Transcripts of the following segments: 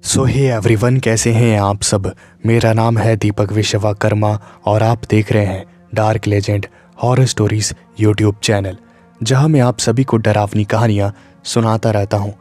सो hey everyone, कैसे हैं आप सब। मेरा नाम है दीपक विश्वकर्मा और आप देख रहे हैं dark legend horror stories YouTube channel, जहां मैं आप सभी को डरावनी कहानियां सुनाता रहता हूं।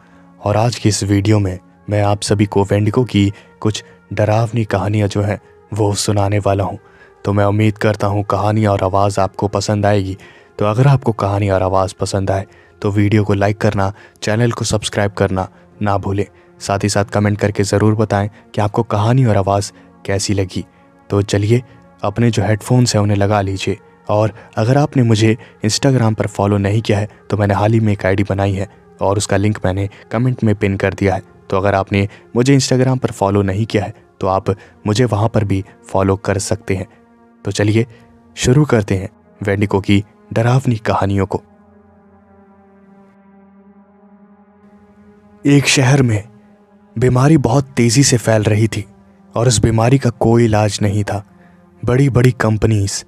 और आज की इस वीडियो में मैं आप सभी को वेंडिगो की कुछ डरावनी कहानियां जो हैं वो सुनाने वाला हूं। तो मैं उम्मीद करता हूं कहानी और आवाज़ आपको पसंद आएगी। तो अगर आपको कहानी और आवाज़ पसंद आए तो वीडियो को लाइक करना, चैनल को सब्सक्राइब करना ना भूलें। साथ ही साथ कमेंट करके ज़रूर बताएं कि आपको कहानी और आवाज़ कैसी लगी। तो चलिए अपने जो हेडफोन्स हैं उन्हें लगा लीजिए। और अगर आपने मुझे इंस्टाग्राम पर फॉलो नहीं किया है तो मैंने हाल ही में एक आईडी बनाई है और उसका लिंक मैंने कमेंट में पिन कर दिया है। तो अगर आपने मुझे इंस्टाग्राम पर फॉलो नहीं किया है तो आप मुझे वहाँ पर भी फॉलो कर सकते हैं। तो चलिए शुरू करते हैं वेंडिगो की डरावनी कहानियों को। एक शहर में बीमारी बहुत तेज़ी से फैल रही थी और उस बीमारी का कोई इलाज नहीं था। बड़ी बड़ी कंपनीज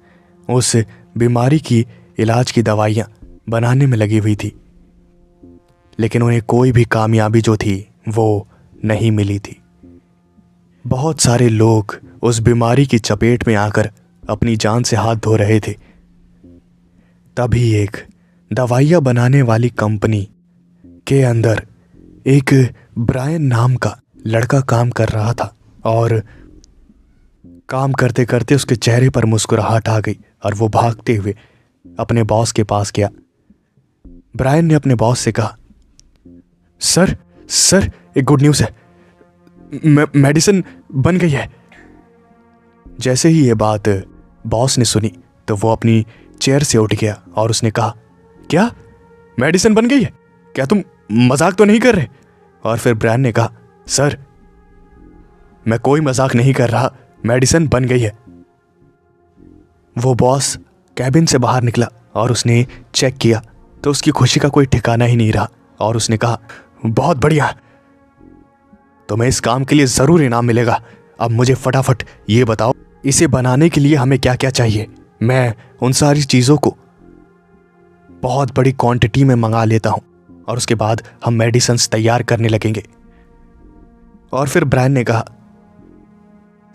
उस बीमारी की इलाज की दवाइयाँ बनाने में लगी हुई थी, लेकिन उन्हें कोई भी कामयाबी जो थी वो नहीं मिली थी। बहुत सारे लोग उस बीमारी की चपेट में आकर अपनी जान से हाथ धो रहे थे। तभी एक दवाइयाँ बनाने वाली कंपनी के अंदर एक ब्रायन नाम का लड़का काम कर रहा था और काम करते करते उसके चेहरे पर मुस्कुराहट आ गई और वो भागते हुए अपने बॉस के पास गया। ब्रायन ने अपने बॉस से कहा, सर सर एक गुड न्यूज़ है, मेडिसिन बन गई है। जैसे ही ये बात बॉस ने सुनी तो वो अपनी चेयर से उठ गया और उसने कहा, क्या मेडिसिन बन गई है? क्या तुम मजाक तो नहीं कर रहे? और फिर ब्रायन ने कहा, सर मैं कोई मजाक नहीं कर रहा, मेडिसिन बन गई है। वो बॉस कैबिन से बाहर निकला और उसने चेक किया तो उसकी खुशी का कोई ठिकाना ही नहीं रहा और उसने कहा, बहुत बढ़िया, तुम्हें इस काम के लिए ज़रूर इनाम मिलेगा। अब मुझे फटाफट ये बताओ, इसे बनाने के लिए हमें क्या क्या चाहिए। मैं उन सारी चीज़ों को बहुत बड़ी क्वांटिटी में मंगा लेता हूँ और उसके बाद हम मेडिसिन्स तैयार करने लगेंगे। और फिर ब्रायन ने कहा,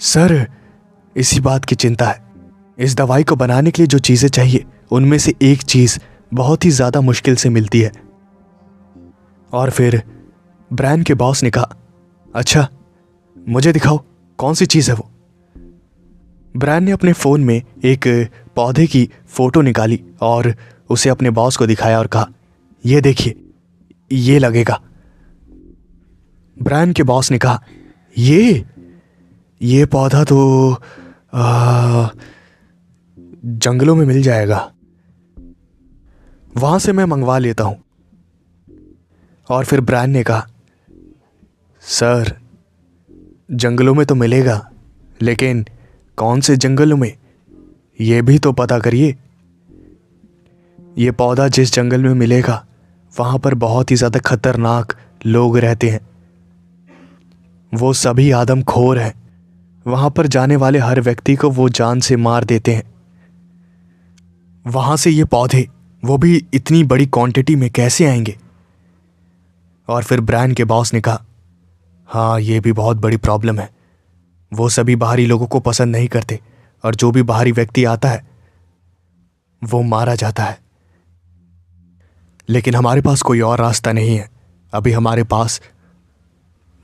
सर इसी बात की चिंता है, इस दवाई को बनाने के लिए जो चीज़ें चाहिए उनमें से एक चीज़ बहुत ही ज़्यादा मुश्किल से मिलती है। और फिर ब्रायन के बॉस ने कहा, अच्छा मुझे दिखाओ कौन सी चीज़ है वो। ब्रायन ने अपने फ़ोन में एक पौधे की फ़ोटो निकाली और उसे अपने बॉस को दिखाया और कहा, ये देखिए ये लगेगा। ब्रायन के बॉस ने कहा, ये पौधा तो जंगलों में मिल जाएगा, वहां से मैं मंगवा लेता हूं। और फिर ब्रायन ने कहा, सर जंगलों में तो मिलेगा, लेकिन कौन से जंगलों में ये भी तो पता करिए। ये पौधा जिस जंगल में मिलेगा वहां पर बहुत ही ज़्यादा खतरनाक लोग रहते हैं, वो सभी आदमखोर हैं। वहां पर जाने वाले हर व्यक्ति को वो जान से मार देते हैं। वहां से ये पौधे वो भी इतनी बड़ी क्वांटिटी में कैसे आएंगे? और फिर ब्रायन के बॉस ने कहा, हाँ ये भी बहुत बड़ी प्रॉब्लम है, वो सभी बाहरी लोगों को पसंद नहीं करते और जो भी बाहरी व्यक्ति आता है वो मारा जाता है। लेकिन हमारे पास कोई और रास्ता नहीं है, अभी हमारे पास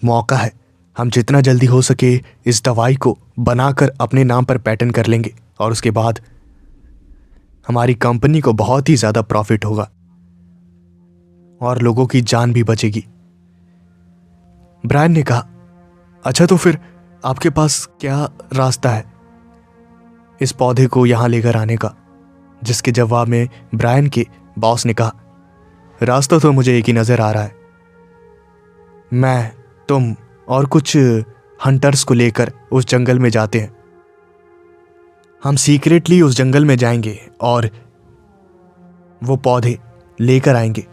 मौका है। हम जितना जल्दी हो सके इस दवाई को बनाकर अपने नाम पर पेटेंट कर लेंगे और उसके बाद हमारी कंपनी को बहुत ही ज़्यादा प्रॉफिट होगा और लोगों की जान भी बचेगी। ब्रायन ने कहा, अच्छा तो फिर आपके पास क्या रास्ता है इस पौधे को यहाँ लेकर आने का? जिसके जवाब में ब्रायन के बॉस ने कहा, रास्ता तो मुझे एक ही नज़र आ रहा है। मैं, तुम और कुछ हंटर्स को लेकर उस जंगल में जाते हैं। हम सीक्रेटली उस जंगल में जाएंगे और वो पौधे लेकर आएंगे।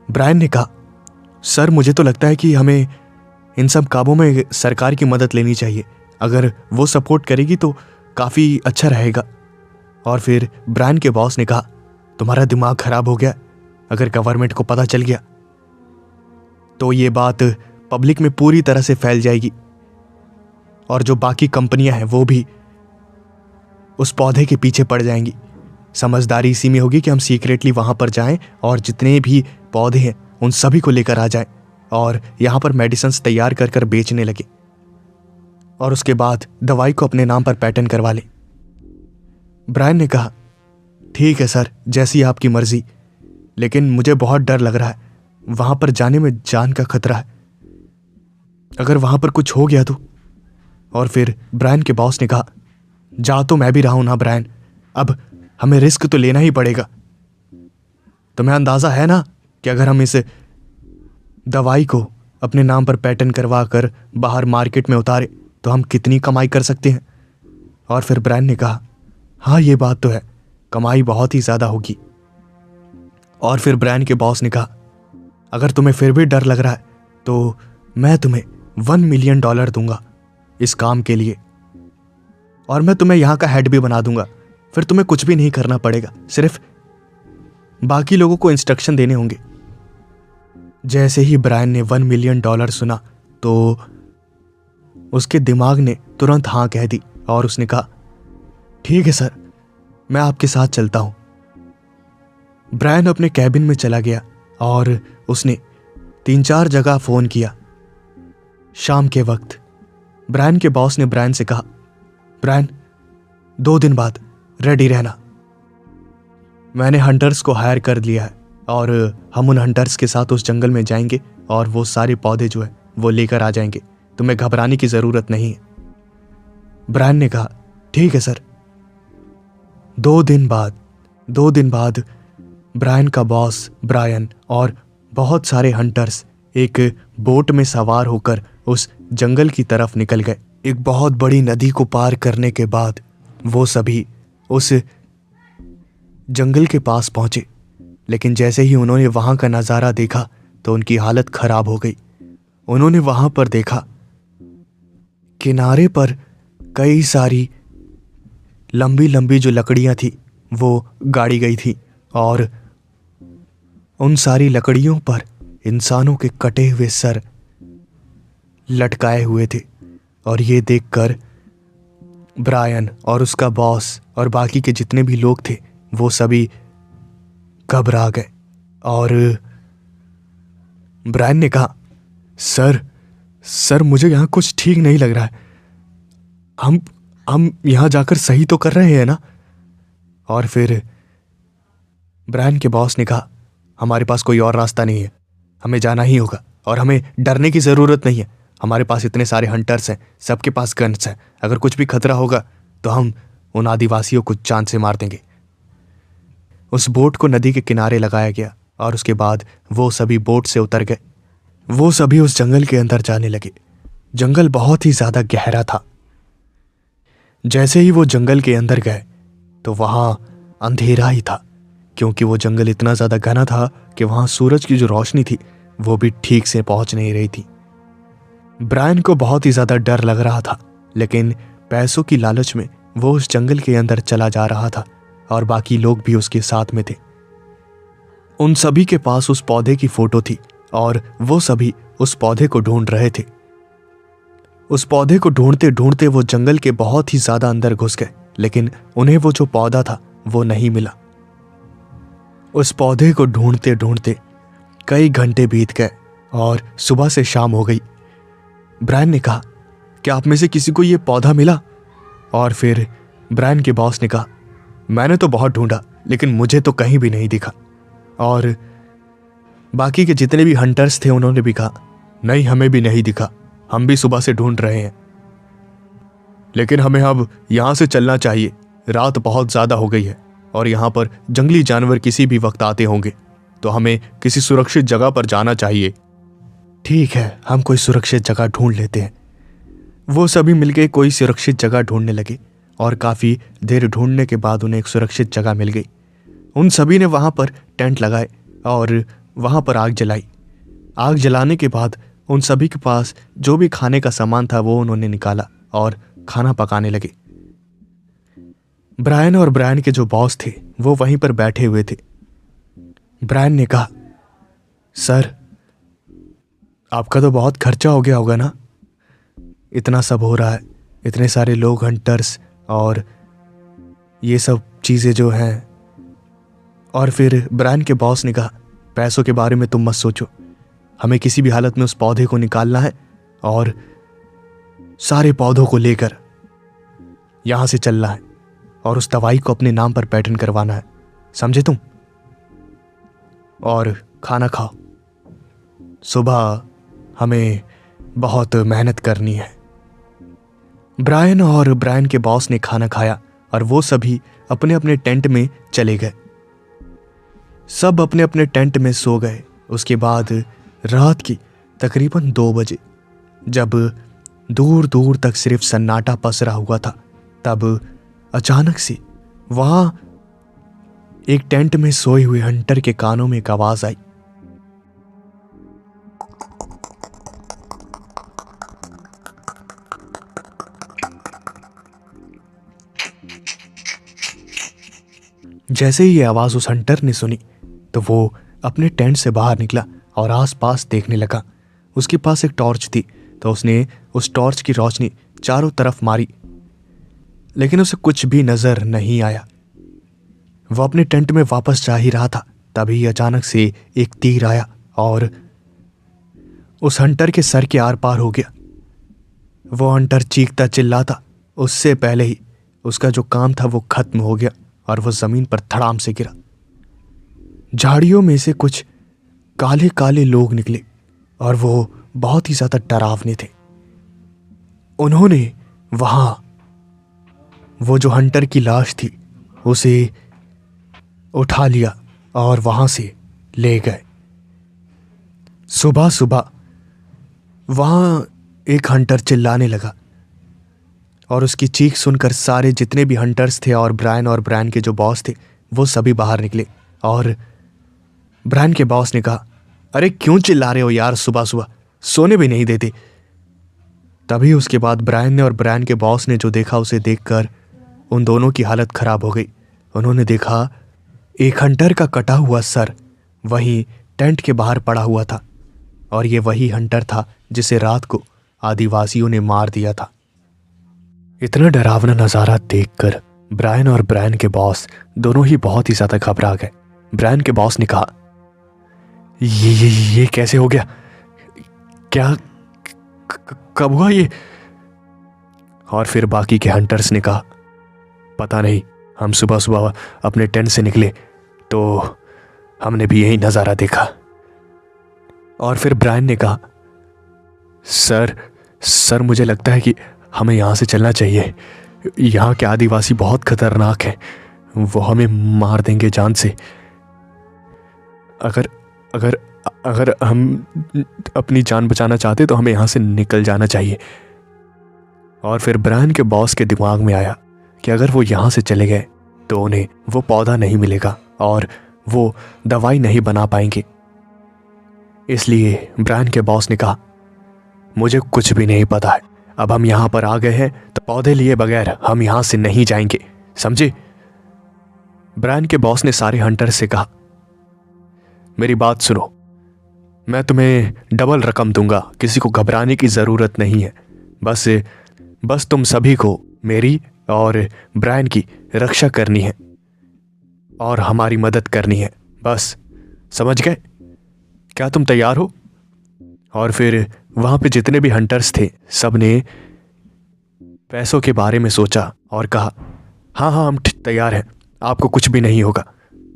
ब्रायन ने कहा, सर मुझे तो लगता है कि हमें इन सब कामों में सरकार की मदद लेनी चाहिए, अगर वो सपोर्ट करेगी तो काफ़ी अच्छा रहेगा। और फिर ब्रायन के बॉस ने कहा, तुम्हारा दिमाग खराब हो गया, अगर गवर्नमेंट को पता चल गया तो ये बात पब्लिक में पूरी तरह से फैल जाएगी और जो बाकी कंपनियां हैं वो भी उस पौधे के पीछे पड़ जाएंगी। समझदारी इसी में होगी कि हम सीक्रेटली वहां पर जाएं और जितने भी पौधे हैं उन सभी को लेकर आ जाएं और यहां पर मेडिसिन्स तैयार कर कर बेचने लगे और उसके बाद दवाई को अपने नाम पर पेटेंट करवा लें। ब्रायन ने कहा, ठीक है सर, जैसी आपकी मर्जी, लेकिन मुझे बहुत डर लग रहा है। वहां पर जाने में जान का खतरा है। अगर वहां पर कुछ हो गया तो। और फिर ब्रायन के बॉस ने कहा, जा तो मैं भी रहा हूं ना ब्रायन, अब हमें रिस्क तो लेना ही पड़ेगा। तुम्हें अंदाजा है ना कि अगर हम इस दवाई को अपने नाम पर पेटेंट करवा कर बाहर मार्केट में उतारे तो हम कितनी कमाई कर सकते हैं। और फिर ब्रायन ने कहा, हाँ ये बात तो है, कमाई बहुत ही ज्यादा होगी। और फिर ब्रायन के बॉस ने कहा, अगर तुम्हें फिर भी डर लग रहा है तो मैं तुम्हें $1 मिलियन दूंगा इस काम के लिए और मैं तुम्हें यहां का हेड भी बना दूंगा। फिर तुम्हें कुछ भी नहीं करना पड़ेगा, सिर्फ बाकी लोगों को इंस्ट्रक्शन देने होंगे। जैसे ही ब्रायन ने $1 मिलियन सुना तो उसके दिमाग ने तुरंत हाँ कह दी और उसने कहा, ठीक है सर, मैं आपके साथ चलता हूं। ब्रायन अपने कैबिन में चला गया और उसने 3-4 जगह फोन किया। शाम के वक्त ब्रायन के बॉस ने ब्रायन से कहा, ब्रायन 2 दिन बाद रेडी रहना। मैंने हंटर्स को हायर कर लिया है और हम उन हंटर्स के साथ उस जंगल में जाएंगे और वो सारे पौधे जो है वो लेकर आ जाएंगे। तुम्हें घबराने की जरूरत नहीं है। ब्रायन ने कहा, ठीक है सर। 2 दिन बाद ब्रायन का बॉस ब्रायन और बहुत सारे हंटर्स एक बोट में सवार होकर उस जंगल की तरफ निकल गए। एक बहुत बड़ी नदी को पार करने के बाद वो सभी उस जंगल के पास पहुंचे, लेकिन जैसे ही उन्होंने वहां का नजारा देखा तो उनकी हालत खराब हो गई। उन्होंने वहां पर देखा किनारे पर कई सारी लंबी लंबी जो लकड़ियां थी वो गाड़ी गई थी और उन सारी लकड़ियों पर इंसानों के कटे हुए सर लटकाए हुए थे। और ये देखकर ब्रायन और उसका बॉस और बाकी के जितने भी लोग थे वो सभी घबरा गए। और ब्रायन ने कहा, सर मुझे यहां कुछ ठीक नहीं लग रहा है। हम यहां जाकर सही तो कर रहे हैं ना? और फिर ब्रायन के बॉस ने कहा, हमारे पास कोई और रास्ता नहीं है, हमें जाना ही होगा और हमें डरने की जरूरत नहीं है। हमारे पास इतने सारे हंटर्स हैं, सबके पास गन्स हैं। अगर कुछ भी खतरा होगा तो हम उन आदिवासियों को जान से मार देंगे। उस बोट को नदी के किनारे लगाया गया और उसके बाद वो सभी बोट से उतर गए। वो सभी उस जंगल के अंदर जाने लगे। जंगल बहुत ही ज्यादा गहरा था। जैसे ही वो जंगल के अंदर गए तो वहां अंधेरा ही था, क्योंकि वो जंगल इतना ज्यादा घना था कि वहां सूरज की जो रोशनी थी वो भी ठीक से पहुंच नहीं रही थी। ब्रायन को बहुत ही ज्यादा डर लग रहा था, लेकिन पैसों की लालच में वो उस जंगल के अंदर चला जा रहा था और बाकी लोग भी उसके साथ में थे। उन सभी के पास उस पौधे की फोटो थी और वो सभी उस पौधे को ढूंढ रहे थे। उस पौधे को ढूंढते ढूंढते वो जंगल के बहुत ही ज्यादा अंदर घुस गए, लेकिन उन्हें वो जो पौधा था वो नहीं मिला। उस पौधे को ढूंढते ढूंढते कई घंटे बीत गए और सुबह से शाम हो गई। ब्रायन ने कहा, क्या आप में से किसी को यह पौधा मिला? और फिर ब्रायन के बॉस ने कहा, मैंने तो बहुत ढूंढा लेकिन मुझे तो कहीं भी नहीं दिखा। और बाकी के जितने भी हंटर्स थे उन्होंने भी कहा, नहीं हमें भी नहीं दिखा, हम भी सुबह से ढूंढ रहे हैं, लेकिन हमें अब यहां से चलना चाहिए। रात बहुत ज्यादा हो गई है और यहां पर जंगली जानवर किसी भी वक्त आते होंगे, तो हमें किसी सुरक्षित जगह पर जाना चाहिए। ठीक है, हम कोई सुरक्षित जगह ढूंढ लेते हैं। वो सभी मिलकर कोई सुरक्षित जगह ढूंढने लगे और काफी देर ढूंढने के बाद उन्हें एक सुरक्षित जगह मिल गई। उन सभी ने वहां पर टेंट लगाए और वहां पर आग जलाई। आग जलाने के बाद उन सभी के पास जो भी खाने का सामान था वो उन्होंने निकाला और खाना पकाने लगे। ब्रायन और ब्रायन के जो बॉस थे वो वहीं पर बैठे हुए थे। ब्रायन ने कहा, सर आपका तो बहुत खर्चा हो गया होगा ना, इतना सब हो रहा है, इतने सारे लोग, हंटर्स और ये सब चीज़ें जो हैं। और फिर ब्रायन के बॉस ने कहा, पैसों के बारे में तुम मत सोचो, हमें किसी भी हालत में उस पौधे को निकालना है और सारे पौधों को लेकर यहां से चलना है और उस दवाई को अपने नाम पर पेटेंट करवाना है, समझे तुम? और खाना खाओ, सुबह हमें बहुत मेहनत करनी है। ब्रायन और ब्रायन के बॉस ने खाना खाया और वो सभी अपने अपने टेंट में चले गए। सब अपने अपने टेंट में सो गए। उसके बाद रात की तकरीबन 2 बजे, जब दूर दूर तक सिर्फ सन्नाटा पसरा हुआ था, तब अचानक से वहां एक टेंट में सोए हुए हंटर के कानों में एक आवाज आई। जैसे ही ये आवाज उस हंटर ने सुनी तो वो अपने टेंट से बाहर निकला और आसपास देखने लगा। उसके पास एक टॉर्च थी, तो उसने उस टॉर्च की रोशनी चारों तरफ मारी, लेकिन उसे कुछ भी नजर नहीं आया। वो अपने टेंट में वापस जा ही रहा था, तभी अचानक से एक तीर आया और उस हंटर के सर के आर पार हो गया। वो हंटर चीखता चिल्लाता उससे पहले ही उसका जो काम था वो खत्म हो गया और वो जमीन पर धड़ाम से गिरा। झाड़ियों में से कुछ काले काले लोग निकले और वो बहुत ही ज्यादा डरावने थे। उन्होंने वहां वो जो हंटर की लाश थी उसे उठा लिया और वहां से ले गए। सुबह सुबह वहां एक हंटर चिल्लाने लगा और उसकी चीख सुनकर सारे जितने भी हंटर्स थे और ब्रायन के जो बॉस थे वो सभी बाहर निकले। और ब्रायन के बॉस ने कहा, अरे क्यों चिल्ला रहे हो यार, सुबह सुबह सोने भी नहीं देते। तभी उसके बाद ब्रायन ने और ब्रायन के बॉस ने जो देखा उसे देखकर उन दोनों की हालत खराब हो गई। उन्होंने देखा एक हंटर का कटा हुआ सर वहीं टेंट के बाहर पड़ा हुआ था और ये वही हंटर था जिसे रात को आदिवासियों ने मार दिया था। इतना डरावना नजारा देखकर ब्रायन और ब्रायन के बॉस दोनों ही बहुत ही ज्यादा घबरा गए। ब्रायन के बॉस ने कहा, ये कैसे हो गया, क्या कब हुआ ये? और फिर बाकी के हंटर्स ने कहा, पता नहीं, हम सुबह सुबह अपने टेंट से निकले तो हमने भी यही नजारा देखा। और फिर ब्रायन ने कहा, सर मुझे लगता है कि हमें यहां से चलना चाहिए। यहाँ के आदिवासी बहुत खतरनाक हैं, वो हमें मार देंगे जान से। अगर हम अपनी जान बचाना चाहते तो हमें यहाँ से निकल जाना चाहिए। और फिर ब्रायन के बॉस के दिमाग में आया कि अगर वो यहाँ से चले गए तो उन्हें वो पौधा नहीं मिलेगा और वो दवाई नहीं बना पाएंगे। इसलिए ब्रायन के बॉस ने कहा, मुझे कुछ भी नहीं पता है, अब हम यहाँ पर आ गए हैं तो पौधे लिए बगैर हम यहाँ से नहीं जाएंगे, समझे? ब्रायन के बॉस ने सारे हंटर से कहा, मेरी बात सुनो, मैं तुम्हें डबल रकम दूंगा, किसी को घबराने की जरूरत नहीं है। बस तुम सभी को मेरी और ब्रायन की रक्षा करनी है और हमारी मदद करनी है, बस समझ गए? क्या तुम तैयार हो? और फिर वहां पे जितने भी हंटर्स थे सब ने पैसों के बारे में सोचा और कहा, हाँ हम तैयार हैं, आपको कुछ भी नहीं होगा,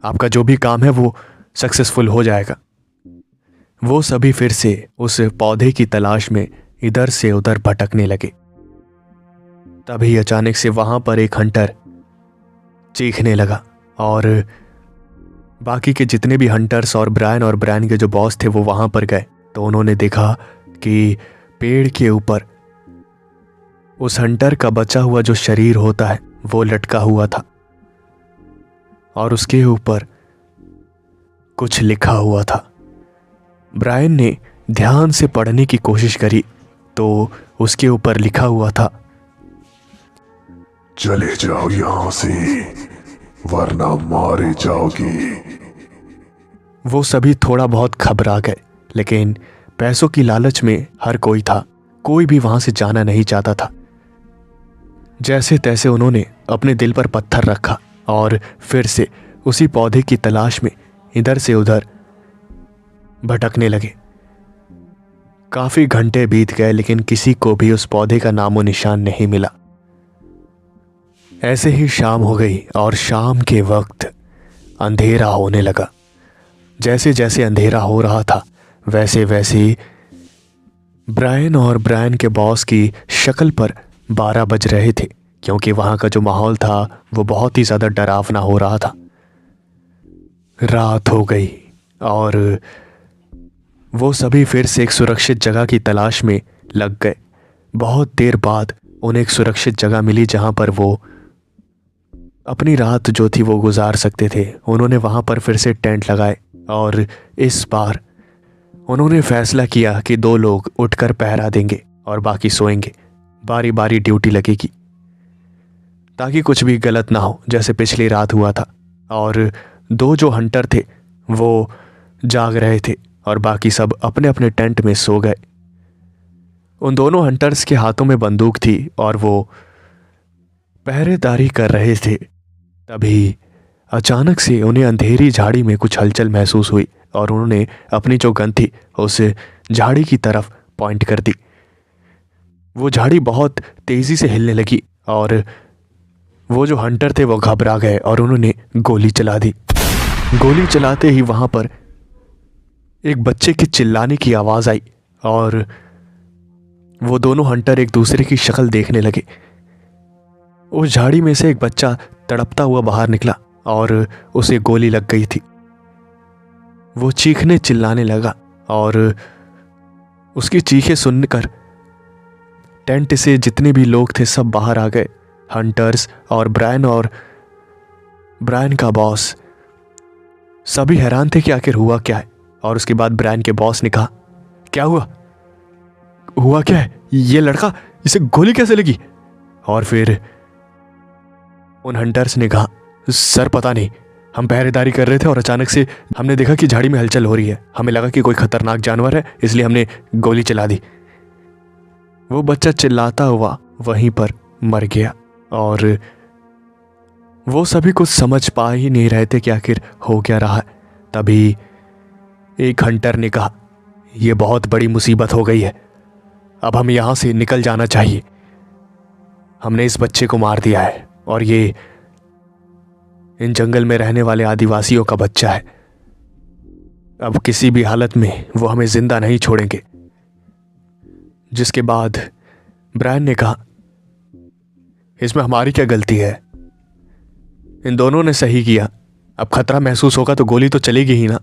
आपका जो भी काम है वो सक्सेसफुल हो जाएगा। वो सभी फिर से उस पौधे की तलाश में इधर से उधर भटकने लगे। तभी अचानक से वहां पर एक हंटर चीखने लगा और बाकी के जितने भी हंटर्स और ब्रायन के जो बॉस थे वो वहां पर गए तो उन्होंने देखा कि पेड़ के ऊपर उस हंटर का बचा हुआ जो शरीर होता है वो लटका हुआ था और उसके ऊपर कुछ लिखा हुआ था। ब्रायन ने ध्यान से पढ़ने की कोशिश करी तो उसके ऊपर लिखा हुआ था, चले जाओ यहां से वरना मारे जाओगे। वो सभी थोड़ा बहुत घबरा गए, लेकिन पैसों की लालच में हर कोई था, कोई भी वहां से जाना नहीं चाहता था। जैसे तैसे उन्होंने अपने दिल पर पत्थर रखा और फिर से उसी पौधे की तलाश में इधर से उधर भटकने लगे। काफी घंटे बीत गए लेकिन किसी को भी उस पौधे का नामो निशान नहीं मिला। ऐसे ही शाम हो गई और शाम के वक्त अंधेरा होने लगा। जैसे जैसे अंधेरा हो रहा था वैसे वैसे ही ब्रायन और ब्रायन के बॉस की शक्ल पर 12 बज रहे थे, क्योंकि वहां का जो माहौल था वो बहुत ही ज्यादा डरावना हो रहा था। रात हो गई और वो सभी फिर से एक सुरक्षित जगह की तलाश में लग गए। बहुत देर बाद उन्हें एक सुरक्षित जगह मिली जहां पर वो अपनी रात जो थी वो गुजार सकते थे। उन्होंने वहां पर फिर से टेंट लगाए और इस बार उन्होंने फैसला किया कि 2 लोग उठकर पहरा देंगे और बाकी सोएंगे। बारी बारी ड्यूटी लगेगी ताकि कुछ भी गलत ना हो जैसे पिछली रात हुआ था। और 2 जो हंटर थे वो जाग रहे थे और बाकी सब अपने अपने टेंट में सो गए। उन दोनों हंटर्स के हाथों में बंदूक थी और वो पहरेदारी कर रहे थे। तभी अचानक से उन्हें अंधेरी झाड़ी में कुछ हलचल महसूस हुई और उन्होंने अपनी जो गन थी उस झाड़ी की तरफ पॉइंट कर दी। वो झाड़ी बहुत तेजी से हिलने लगी और वो जो हंटर थे वो घबरा गए और उन्होंने गोली चला दी। गोली चलाते ही वहां पर एक बच्चे के चिल्लाने की आवाज आई और वो दोनों हंटर एक दूसरे की शक्ल देखने लगे। उस झाड़ी में से एक बच्चा तड़पता हुआ बाहर निकला और उसे गोली लग गई थी। वो चीखने चिल्लाने लगा और उसकी चीखें सुनकर टेंट से जितने भी लोग थे सब बाहर आ गए। हंटर्स और ब्रायन का बॉस सभी हैरान थे कि आखिर हुआ क्या है। और उसके बाद ब्रायन के बॉस ने कहा, क्या हुआ क्या है? ये लड़का, इसे गोली कैसे लगी? और फिर उन हंटर्स ने कहा, सर पता नहीं, हम पहरेदारी कर रहे थे और अचानक से हमने देखा कि झाड़ी में हलचल हो रही है। हमें लगा कि कोई खतरनाक जानवर है, इसलिए हमने गोली चला दी। वो बच्चा चिल्लाता हुआ वहीं पर मर गया और वो सभी कुछ समझ पा ही नहीं रहे थे कि आखिर हो क्या रहा है। तभी एक हंटर ने कहा, यह बहुत बड़ी मुसीबत हो गई है, अब हम यहां से निकल जाना चाहिए। हमने इस बच्चे को मार दिया है और ये इन जंगल में रहने वाले आदिवासियों का बच्चा है। अब किसी भी हालत में वो हमें जिंदा नहीं छोड़ेंगे। जिसके बाद ब्रायन ने कहा, इसमें हमारी क्या गलती है? इन दोनों ने सही किया। अब खतरा महसूस होगा तो गोली तो चलेगी ही ना।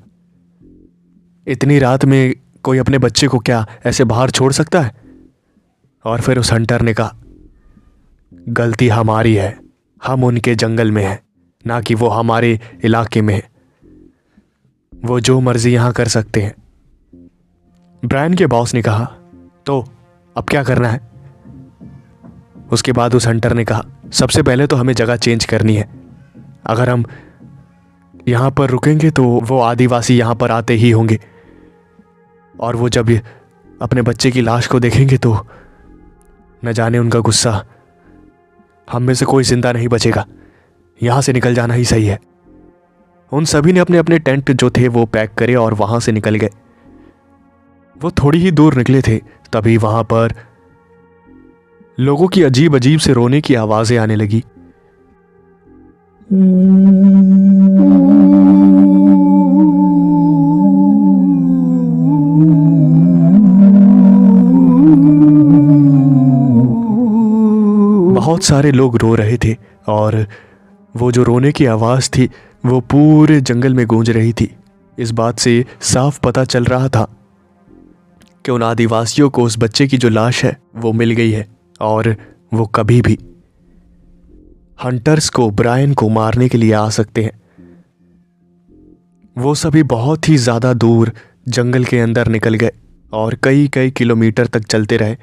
इतनी रात में कोई अपने बच्चे को क्या ऐसे बाहर छोड़ सकता है? और फिर उस हंटर ने कहा, गलती हमारी है, हम उनके जंगल में हैं, ना कि वो हमारे इलाके में है। वो जो मर्जी यहां कर सकते हैं। ब्रायन के बॉस ने कहा, तो अब क्या करना है? उसके बाद उस हंटर ने कहा, सबसे पहले तो हमें जगह चेंज करनी है। अगर हम यहां पर रुकेंगे तो वो आदिवासी यहां पर आते ही होंगे और वो जब अपने बच्चे की लाश को देखेंगे तो न जाने उनका गुस्सा, हम में से कोई जिंदा नहीं बचेगा। यहां से निकल जाना ही सही है। उन सभी ने अपने अपने टेंट जो थे वो पैक करे और वहां से निकल गए। वो थोड़ी ही दूर निकले थे तभी वहां पर लोगों की अजीब अजीब से रोने की आवाजें आने लगी। बहुत सारे लोग रो रहे थे और वो जो रोने की आवाज थी वो पूरे जंगल में गूंज रही थी। इस बात से साफ पता चल रहा था कि उन आदिवासियों को उस बच्चे की जो लाश है वो मिल गई है और वो कभी भी हंटर्स को, ब्रायन को मारने के लिए आ सकते हैं। वो सभी बहुत ही ज्यादा दूर जंगल के अंदर निकल गए और कई कई किलोमीटर तक चलते रहे।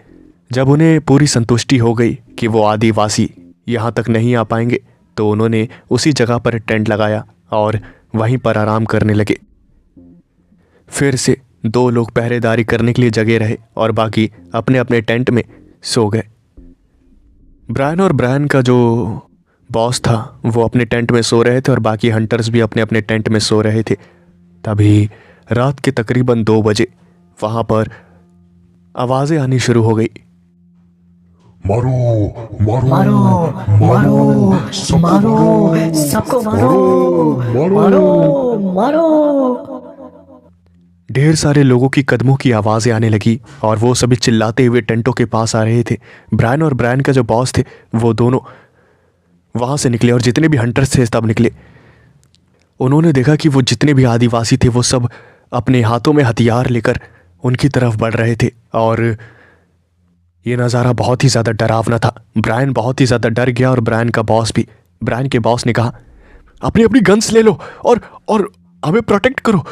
जब उन्हें पूरी संतुष्टि हो गई कि वो आदिवासी यहाँ तक नहीं आ पाएंगे तो उन्होंने उसी जगह पर टेंट लगाया और वहीं पर आराम करने लगे। फिर से 2 लोग पहरेदारी करने के लिए जगे रहे और बाकी अपने अपने टेंट में सो गए। ब्रायन और ब्रायन का जो बॉस था वो अपने टेंट में सो रहे थे और बाकी हंटर्स भी अपने अपने टेंट में सो रहे थे। तभी रात के तकरीबन 2 बजे वहां पर आवाजें आनी शुरू हो गई। मारो मारो मारो मारो मारो सबको मारो मारो मारो। ढेर सारे लोगों की कदमों की आवाजें आने लगी और वो सभी चिल्लाते हुए टेंटों के पास आ रहे थे। ब्रायन और ब्रायन का जो बॉस थे वो दोनों वहां से निकले और जितने भी हंटर्स थे तब निकले। उन्होंने देखा कि वो जितने भी आदिवासी थे वो सब अपने हाथों में हथियार लेकर उनकी तरफ बढ़ रहे थे और ये नज़ारा बहुत ही ज़्यादा डरावना था। ब्रायन बहुत ही ज़्यादा डर गया और ब्रायन का बॉस भी। ब्रायन के बॉस ने कहा, अपनी अपनी गन्स ले लो और हमें प्रोटेक्ट करो।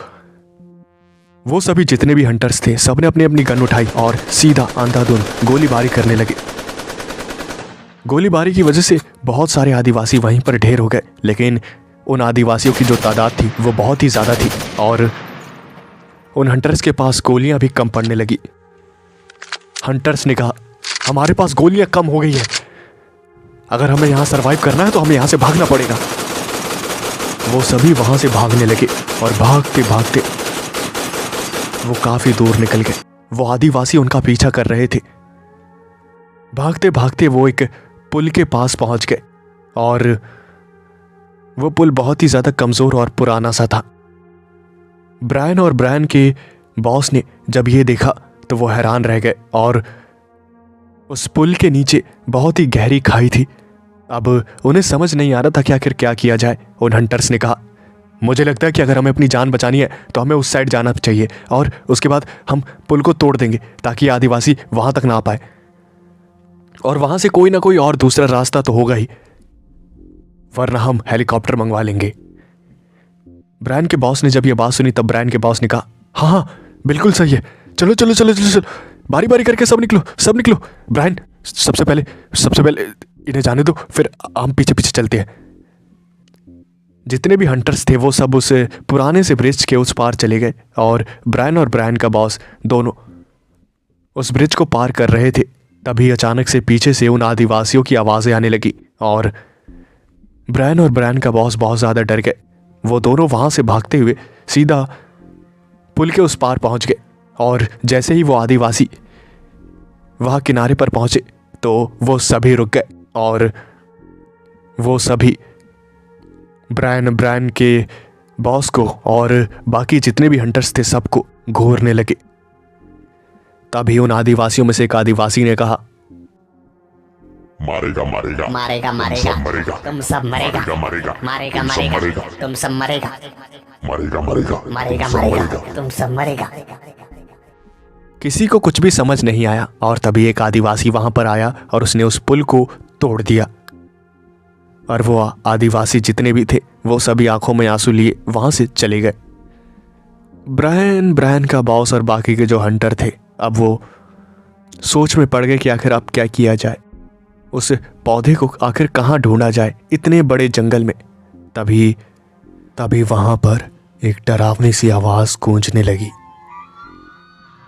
वो सभी जितने भी हंटर्स थे सबने अपनी अपनी गन उठाई और सीधा अंधाधुंध गोलीबारी करने लगे। गोलीबारी की वजह से बहुत सारे आदिवासी वहीं पर ढेर हो गए, लेकिन उन आदिवासियों की जो तादाद थी वो बहुत ही ज़्यादा थी और उन हंटर्स के पास गोलियां भी कम पड़ने लगी। हंटर्स ने कहा, हमारे पास गोलियां कम हो गई है, अगर हमें यहां सरवाइव करना है तो हमें यहां से भागना पड़ेगा। वो सभी वहां से भागने लगे और भागते भागते वो काफी दूर निकल गए। वो आदिवासी उनका पीछा कर रहे थे। भागते भागते वो एक पुल के पास पहुंच गए और वो पुल बहुत ही ज्यादा कमजोर और पुराना सा था। ब्रायन और ब्रायन के बॉस ने जब ये देखा तो वो हैरान रह गए और उस पुल के नीचे बहुत ही गहरी खाई थी। अब उन्हें समझ नहीं आ रहा था कि आखिर क्या किया जाए। उन हंटर्स ने कहा, मुझे लगता है कि अगर हमें अपनी जान बचानी है तो हमें उस साइड जाना चाहिए और उसके बाद हम पुल को तोड़ देंगे ताकि आदिवासी वहां तक ना आ पाए, और वहां से कोई ना कोई और दूसरा रास्ता तो होगा ही, वरना हम हेलीकॉप्टर मंगवा लेंगे। ब्रायन के बॉस ने जब ये बात सुनी तब ब्रायन के बॉस ने कहा, हाँ हाँ बिल्कुल सही है, चलो चलो चलो चलो चलो, बारी बारी करके सब निकलो सब निकलो। ब्रायन सबसे पहले इन्हें जाने दो, फिर हम पीछे पीछे चलते हैं। जितने भी हंटर्स थे वो सब उस पुराने से ब्रिज के उस पार चले गए और ब्रायन और ब्रायन का बॉस दोनों उस ब्रिज को पार कर रहे थे। तभी अचानक से पीछे से उन आदिवासियों की आवाजें आने लगी और ब्रायन और ब्रायन का बॉस बहुत ज्यादा डर गए। वो दोनों वहां से भागते हुए सीधा पुल के उस पार पहुंच गए और जैसे ही वो आदिवासी वहां किनारे पर पहुंचे तो वो सभी रुक गए और वो सभी ब्रायन के बॉस को और बाकी जितने भी हंटर्स थे सबको घूरने लगे। तभी उन आदिवासियों में से एक आदिवासी ने कहा, मारेगा मारेगा मारेगा मारेगा तुम सब मरेगा मारेगा मारेगा मारेगा तुम सब मरेगा मारेगा मारेगा मारेगा मारेगा तुम सब मरेगा। किसी को कुछ भी समझ नहीं आया और तभी एक आदिवासी वहां पर आया और उसने उस पुल को तोड़ दिया और वो आदिवासी जितने भी थे वो सभी आंखों में आंसू लिए वहां से चले गए। ब्रायन का बॉस और बाकी के जो हंटर थे अब वो सोच में पड़ गए कि आखिर अब क्या किया जाए, उस पौधे को आखिर कहाँ ढूंढा जाए इतने बड़े जंगल में। तभी वहां पर एक डरावनी सी आवाज गूंजने लगी।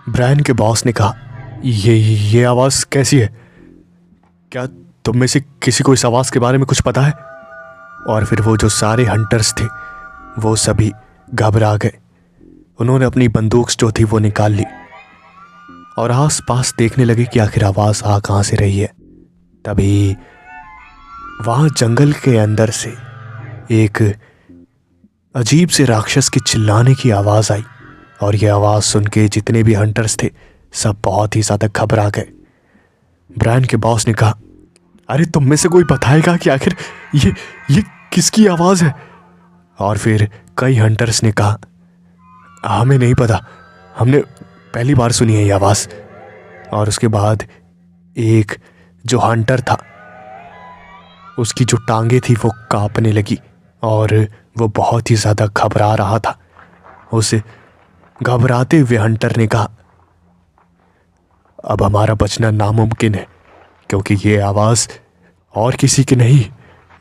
ब्रायन के बॉस ने कहा, ये आवाज कैसी है? क्या तुम में से किसी को इस आवाज के बारे में कुछ पता है? और फिर वो जो सारे हंटर्स थे वो सभी घबरा गए। उन्होंने अपनी बंदूक जो थी वो निकाल ली और आस पास देखने लगे कि आखिर आवाज आ कहां से रही है। तभी वहां जंगल के अंदर से एक अजीब से राक्षस के चिल्लाने की आवाज आई और यह आवाज सुन के जितने भी हंटर्स थे सब बहुत ही ज्यादा घबरा गए। ब्रायन के बॉस ने कहा, अरे तुम में से कोई बताएगा कि आखिर ये किसकी आवाज है? और फिर कई हंटर्स ने कहा, हमें नहीं पता, हमने पहली बार सुनी है ये आवाज। और उसके बाद एक जो हंटर था उसकी जो टांगे थी वो कांपने लगी और वो बहुत ही ज्यादा घबरा रहा था। उस घबराते हुए हंटर ने कहा, अब हमारा बचना नामुमकिन है क्योंकि ये आवाज और किसी की नहीं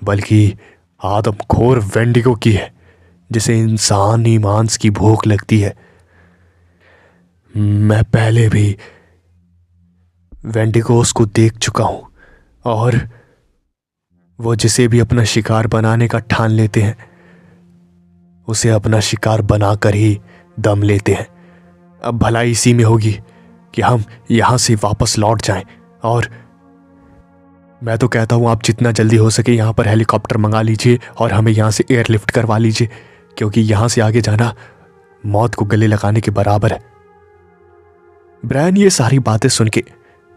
बल्कि आदमखोर वेंडिगो की है जिसे इंसानी मांस की भूख लगती है। मैं पहले भी वेंडिगोस को देख चुका हूं और वो जिसे भी अपना शिकार बनाने का ठान लेते हैं उसे अपना शिकार बनाकर ही दम लेते हैं। अब भलाई इसी में होगी कि हम यहां से वापस लौट जाएं। और मैं तो कहता हूं आप जितना जल्दी हो सके यहां पर हेलीकॉप्टर मंगा लीजिए और हमें यहां से एयरलिफ्ट करवा लीजिए, क्योंकि यहां से आगे जाना मौत को गले लगाने के बराबर है। ब्रायन ये सारी बातें सुन के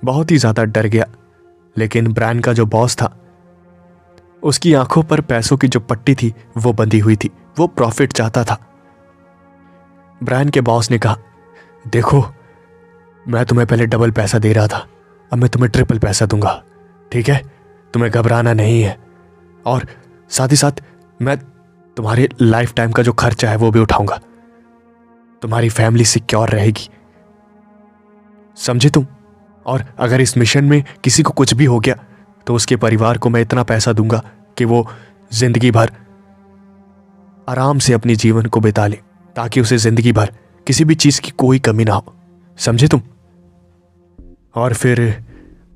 बहुत ही ज्यादा डर गया, लेकिन ब्रायन का जो बॉस था उसकी आंखों पर पैसों की जो पट्टी थी वो बंधी हुई थी, वो प्रॉफिट चाहता था। ब्रायन के बॉस ने कहा, देखो मैं तुम्हें पहले डबल पैसा दे रहा था, अब मैं तुम्हें ट्रिपल पैसा दूंगा, ठीक है? तुम्हें घबराना नहीं है, और साथ ही साथ मैं तुम्हारे लाइफ टाइम का जो खर्चा है वो भी उठाऊंगा। तुम्हारी फैमिली सिक्योर रहेगी, समझे तुम? और अगर इस मिशन में किसी को कुछ भी हो गया तो उसके परिवार को मैं इतना पैसा दूंगा कि वो जिंदगी भर आराम से अपनी जीवन को बिता ले, ताकि उसे जिंदगी भर किसी भी चीज की कोई कमी ना हो, समझे तुम? और फिर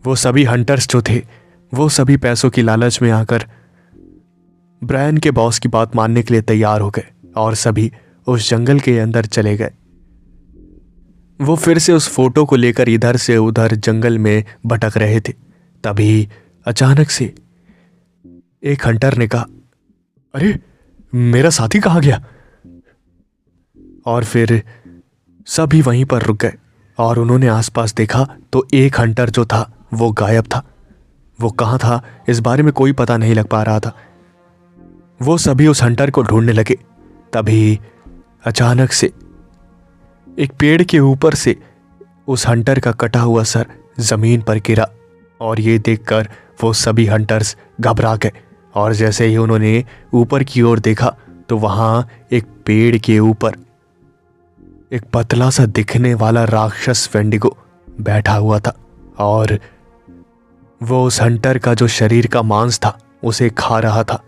वो सभी हंटर्स जो थे वो सभी पैसों की लालच में आकर ब्रायन के बॉस की बात मानने के लिए तैयार हो गए और सभी उस जंगल के अंदर चले गए। वो फिर से उस फोटो को लेकर इधर से उधर जंगल में भटक रहे थे। तभी अचानक से एक हंटर ने कहा, अरे मेरा साथी कहाँ गया? और फिर सभी वहीं पर रुक गए और उन्होंने आसपास देखा तो एक हंटर जो था वो गायब था। वो कहाँ था इस बारे में कोई पता नहीं लग पा रहा था। वो सभी उस हंटर को ढूंढने लगे। तभी अचानक से एक पेड़ के ऊपर से उस हंटर का कटा हुआ सर जमीन पर गिरा और ये देखकर वो सभी हंटर्स घबरा गए। और जैसे ही उन्होंने ऊपर की ओर देखा तो वहां एक पेड़ के ऊपर एक पतला सा दिखने वाला राक्षस वेंडिगो बैठा हुआ था और वो उस हंटर का जो शरीर का मांस था उसे खा रहा था।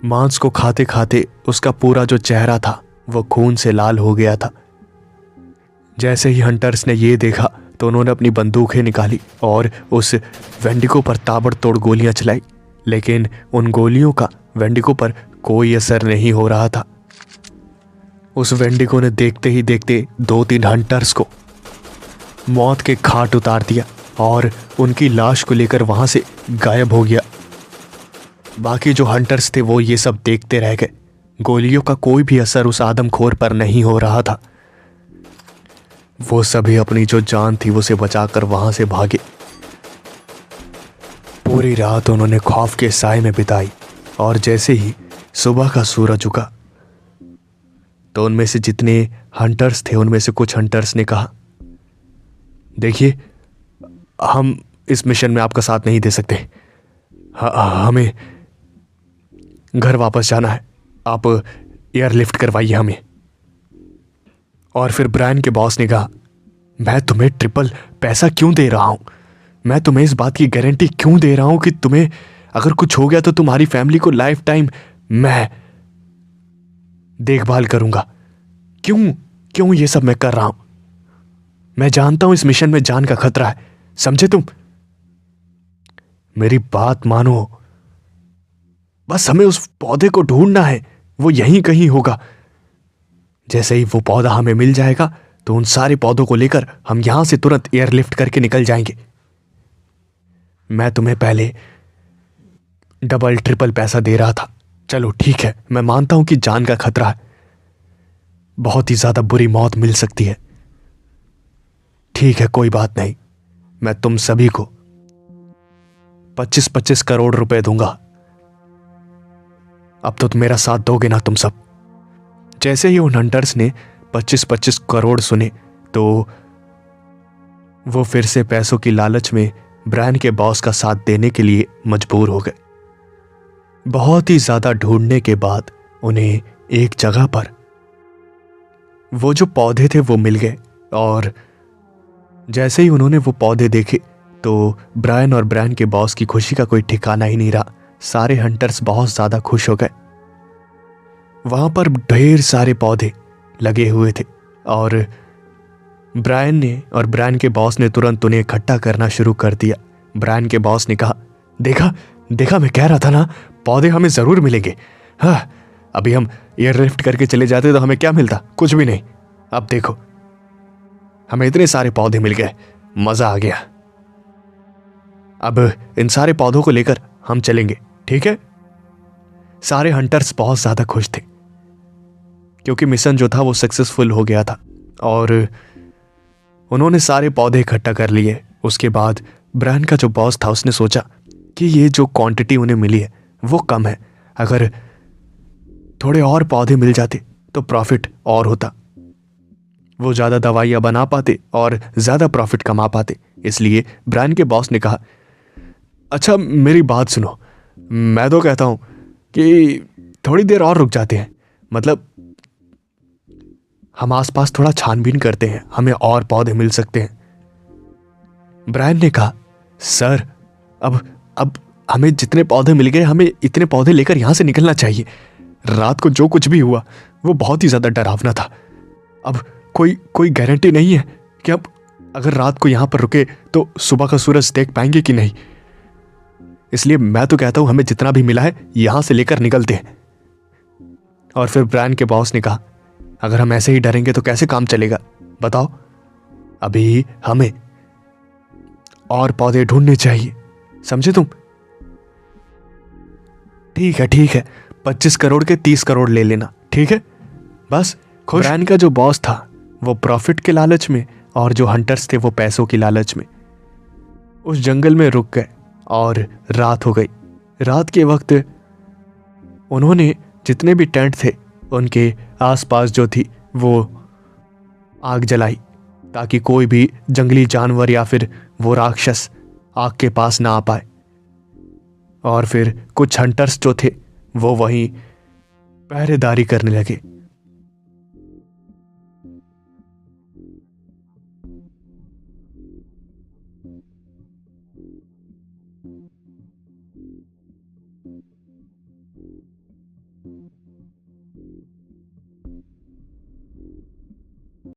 मांस को खाते खाते उसका पूरा जो चेहरा था वो खून से लाल हो गया था। जैसे ही हंटर्स ने ये देखा तो उन्होंने अपनी बंदूकें निकाली और उस वेंडिगो पर ताबड़तोड़ गोलियां चलाई, लेकिन उन गोलियों का वेंडिगो पर कोई असर नहीं हो रहा था। उस वेंडिगो ने देखते ही देखते 2-3 हंटर्स को मौत के घाट उतार दिया और उनकी लाश को लेकर वहां से गायब हो गया। बाकी जो हंटर्स थे वो ये सब देखते रह गए। गोलियों का कोई भी असर उस आदमखोर पर नहीं हो रहा था। वो सभी अपनी जो जान थी उसे बचाकर वहां से भागे। पूरी रात उन्होंने खौफ के साए में बिताई और जैसे ही सुबह का सूरज उगा तो उनमें से जितने हंटर्स थे उनमें से कुछ हंटर्स ने कहा, देखिए हम इस मिशन में आपका साथ नहीं दे सकते, हमें घर वापस जाना है, आप एयरलिफ्ट करवाइए हमें। और फिर ब्रायन के बॉस ने कहा, मैं तुम्हें ट्रिपल पैसा क्यों दे रहा हूं? मैं तुम्हें इस बात की गारंटी क्यों दे रहा हूं कि तुम्हें अगर कुछ हो गया तो तुम्हारी फैमिली को लाइफ टाइम मैं देखभाल करूंगा। क्यों ये सब मैं कर रहा हूं? मैं जानता हूं इस मिशन में जान का खतरा है, समझे तुम? मेरी बात मानो, बस हमें उस पौधे को ढूंढना है, वो यहीं कहीं होगा। जैसे ही वो पौधा हमें मिल जाएगा तो उन सारे पौधों को लेकर हम यहां से तुरंत एयरलिफ्ट करके निकल जाएंगे। मैं तुम्हें पहले डबल ट्रिपल पैसा दे रहा था, चलो ठीक है, मैं मानता हूं कि जान का खतरा है, बहुत ही ज्यादा बुरी मौत मिल सकती है, ठीक है कोई बात नहीं, मैं तुम सभी को 25-25 करोड़ रुपए दूंगा। अब तो तुम मेरा साथ दोगे ना तुम सब? जैसे ही उन हंटर्स ने 25-25 करोड़ सुने तो वो फिर से पैसों की लालच में ब्रायन के बॉस का साथ देने के लिए मजबूर हो गए। बहुत ही ज्यादा ढूंढने के बाद उन्हें एक जगह पर वो जो पौधे थे वो मिल गए और जैसे ही उन्होंने वो पौधे देखे तो ब्रायन और ब्रायन के बॉस की खुशी का कोई ठिकाना ही नहीं रहा। सारे हंटर्स बहुत ज्यादा खुश हो गए। वहां पर ढेर सारे पौधे लगे हुए थे और ब्रायन ने और ब्रायन के बॉस ने तुरंत उन्हें इकट्ठा करना शुरू कर दिया। ब्रायन के बॉस ने कहा, देखा देखा, मैं कह रहा था ना, पौधे हमें जरूर मिलेंगे। हाँ, अभी हम एयरलिफ्ट करके चले जाते तो हमें क्या मिलता? कुछ भी नहीं। अब देखो, हमें इतने सारे पौधे मिल गए, मजा आ गया। अब इन सारे पौधों को लेकर हम चलेंगे, ठीक है? सारे हंटर्स बहुत ज्यादा खुश थे क्योंकि मिशन जो था वो सक्सेसफुल हो गया था और उन्होंने सारे पौधे इकट्ठा कर लिए। उसके बाद ब्रायन का जो बॉस था उसने सोचा कि ये जो क्वांटिटी उन्हें मिली है वो कम है, अगर थोड़े और पौधे मिल जाते तो प्रॉफिट और होता, वो ज़्यादा दवाइयाँ बना पाते और ज़्यादा प्रॉफिट कमा पाते। इसलिए ब्रायन के बॉस ने कहा, अच्छा मेरी बात सुनो, मैं तो कहता हूँ कि थोड़ी देर और रुक जाते हैं, मतलब हम आसपास थोड़ा छानबीन करते हैं, हमें और पौधे मिल सकते हैं। ब्रायन ने कहा, सर अब हमें जितने पौधे मिल गए, हमें इतने पौधे लेकर यहां से निकलना चाहिए। रात को जो कुछ भी हुआ वो बहुत ही ज्यादा डरावना था। अब कोई गारंटी नहीं है कि अब अगर रात को यहां पर रुके तो सुबह का सूरज देख पाएंगे कि नहीं। इसलिए मैं तो कहता हूं हमें जितना भी मिला है यहां से लेकर निकलते हैं। और फिर ब्रायन के बॉस ने कहा, अगर हम ऐसे ही डरेंगे तो कैसे काम चलेगा, बताओ? अभी हमें और पौधे ढूंढने चाहिए, समझे तुम? ठीक है, 25 करोड़ के 30 करोड़ ले लेना, ठीक है? बस खुश? ब्रायन का जो बॉस था वो प्रॉफिट के लालच में और जो हंटर्स थे वो पैसों की लालच में उस जंगल में रुक गए और रात हो गई। रात के वक्त उन्होंने जितने भी टेंट थे उनके आसपास जो थी वो आग जलाई ताकि कोई भी जंगली जानवर या फिर वो राक्षस आग के पास ना आ पाए। और फिर कुछ हंटर्स जो थे वो वहीं पहरेदारी करने लगे।